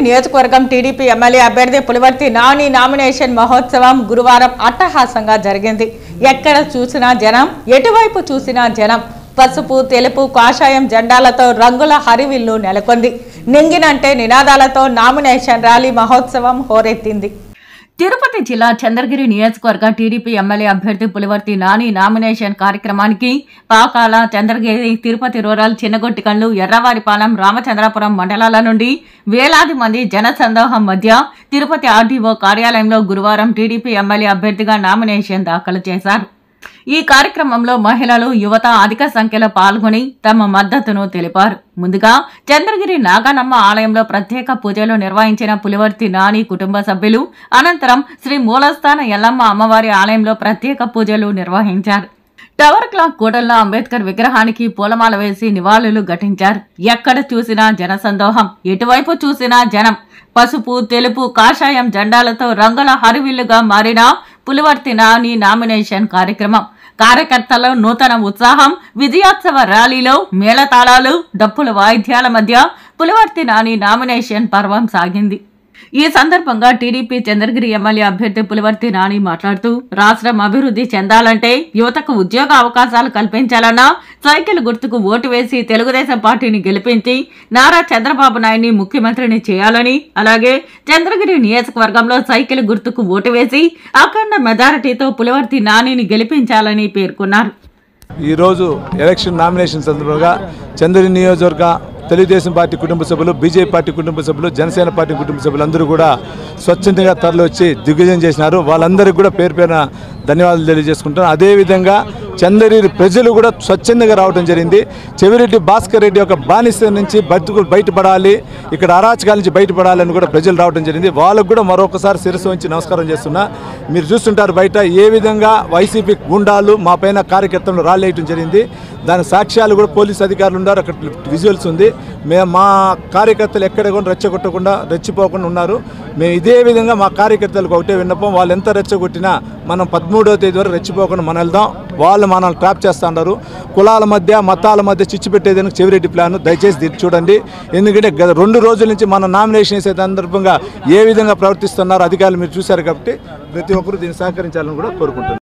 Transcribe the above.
నియోజకవర్గం TDP MLA అభ్యర్థి Pulivarthi Nani nomination మహోత్సవం గురువారం అట్టహాసంగా జరిగింది. ఎక్కడ చూసినా జనం, ఎటువైపు చూసినా జనం. పసుపు, తెలుపు, కాషాయం జెండాలతో రంగుల హరివిల్లు నెలకొంది. నింగినంటే నినాదాలతో నామినేషన్ ర్యాలీ మహోత్సవం హోరెత్తింది. తిరుపతి జిల్లా చంద్రగిరి నియోజకవర్గ టీడీపీ ఎమ్మెల్యే అభ్యర్థి పులివర్తి నాని నామినేషన్ కార్యక్రమానికి పాకాల, చంద్రగిరి, తిరుపతి రూరల్, చిన్నగొట్టికల్లు, ఎర్రవారిపాలెం, రామచంద్రాపురం మండలాల నుండి వేలాది మంది జనసందోహం మధ్య తిరుపతి ఆర్డీఓ కార్యాలయంలో గురువారం టీడీపీ ఎమ్మెల్యే అభ్యర్థిగా నామినేషన్ దాఖలు చేశారు. ఈ కార్యక్రమంలో మహిళలు, యువత అధిక సంఖ్యలో పాల్గొని తమ మద్దతును తెలిపారు. ముందుగా చంద్రగిరి నాగానమ్మ ఆలయంలో ప్రత్యేక పూజలు నిర్వహించిన పులివర్తి నాని కుటుంబ సభ్యులు అనంతరం శ్రీ మూలస్థాన ఎల్లమ్మ అమ్మవారి ఆలయంలో ప్రత్యేక పూజలు నిర్వహించారు. టవర్ క్లాక్ కూడల్లో అంబేద్కర్ విగ్రహానికి పూలమాల వేసి నివాళులు ఘటించారు. ఎక్కడ చూసినా జనసందోహం, ఎటువైపు చూసినా జనం. పసుపు, తెలుపు, కాషాయం జెండాలతో రంగుల హరివిల్లుగా మారిన పులివర్తి నాని నామినేషన్ కార్యక్రమం. కార్యకర్తల నూతన ఉత్సాహం, విజయోత్సవ ర్యాలీలో మేళతాళాలు, డప్పుల వాయిద్యాల మధ్య పులివర్తి నాని నామినేషన్ పర్వం సాగింది. ఈ సందర్భంగా టీడీపీ చంద్రగిరి ఎమ్మెల్యే అభ్యర్థి పులివర్తి నాని మాట్లాడుతూ రాష్ట్రం అభివృద్ధి చెందాలంటే యువతకు ఉద్యోగ అవకాశాలు కల్పించాలన్నా సైకిల్ గుర్తుకు ఓటు వేసి తెలుగుదేశం పార్టీని గెలిపించి నారా చంద్రబాబు నాయుడిని ముఖ్యమంత్రిని చేయాలని, అలాగే చంద్రగిరి నియోజకవర్గంలో సైకిల్ గుర్తుకు ఓటు వేసి అఖండ మెజారిటీతో పులివర్తి నానిని గెలిపించాలని పేర్కొన్నారు. ఈరోజు ఎలక్షన్ నామినేషన్ సందర్భంగా చంద్రగిరి నియోజకవర్గ తెలుగుదేశం పార్టీ కుటుంబ సభ్యులు, బీజేపీ పార్టీ కుటుంబ సభ్యులు, జనసేన పార్టీ కుటుంబ సభ్యులు అందరూ కూడా స్వచ్ఛందంగా తరలివచ్చి దిగ్విజయం చేసినారు. వాళ్ళందరికీ కూడా పేరు పేరున ధన్యవాదాలు తెలియజేసుకుంటాను. అదేవిధంగా చంద్రగిరి ప్రజలు కూడా స్వచ్ఛందంగా రావడం జరిగింది. చెవిరెడ్డి భాస్కర్ రెడ్డి యొక్క బానిస నుంచి బయటపడాలి, ఇక్కడ అరాచకాల నుంచి బయటపడాలని కూడా ప్రజలు రావడం జరిగింది. వాళ్ళకు కూడా మరొకసారి శిరస్సు వంచి నమస్కారం చేస్తున్నా. మీరు చూస్తుంటారు బయట ఏ విధంగా వైసీపీ గుండాలు మా పైన కార్యకర్తలను రాలేయటం జరిగింది. దాని సాక్ష్యాలు కూడా పోలీసు అధికారులు ఉన్నారు, అక్కడ విజువల్స్ ఉంది. మా కార్యకర్తలు ఎక్కడ కూడా రెచ్చిపోకుండా ఉన్నారు. మేము ఇదే విధంగా మా కార్యకర్తలకు ఒకటే విన్నపం, వాళ్ళు ఎంత రెచ్చగొట్టినా మనం 13వ తేదీ వరకు రెచ్చిపోకుండా మనం వెళ్దాం. వాళ్ళు మనల్ని ట్రాప్ చేస్తూ ఉన్నారు. కులాల మధ్య, మతాల మధ్య చిచ్చు పెట్టేదానికి చెవిరెడ్డి ప్లాన్, దయచేసి దీన్ని చూడండి. ఎందుకంటే గత 2 రోజుల నుంచి మన నామినేషన్ వేసే సందర్భంగా ఏ విధంగా ప్రవర్తిస్తున్నారు అధికారులు మీరు చూశారు. కాబట్టి ప్రతి ఒక్కరూ దీన్ని సహకరించాలని కూడా కోరుకుంటున్నారు.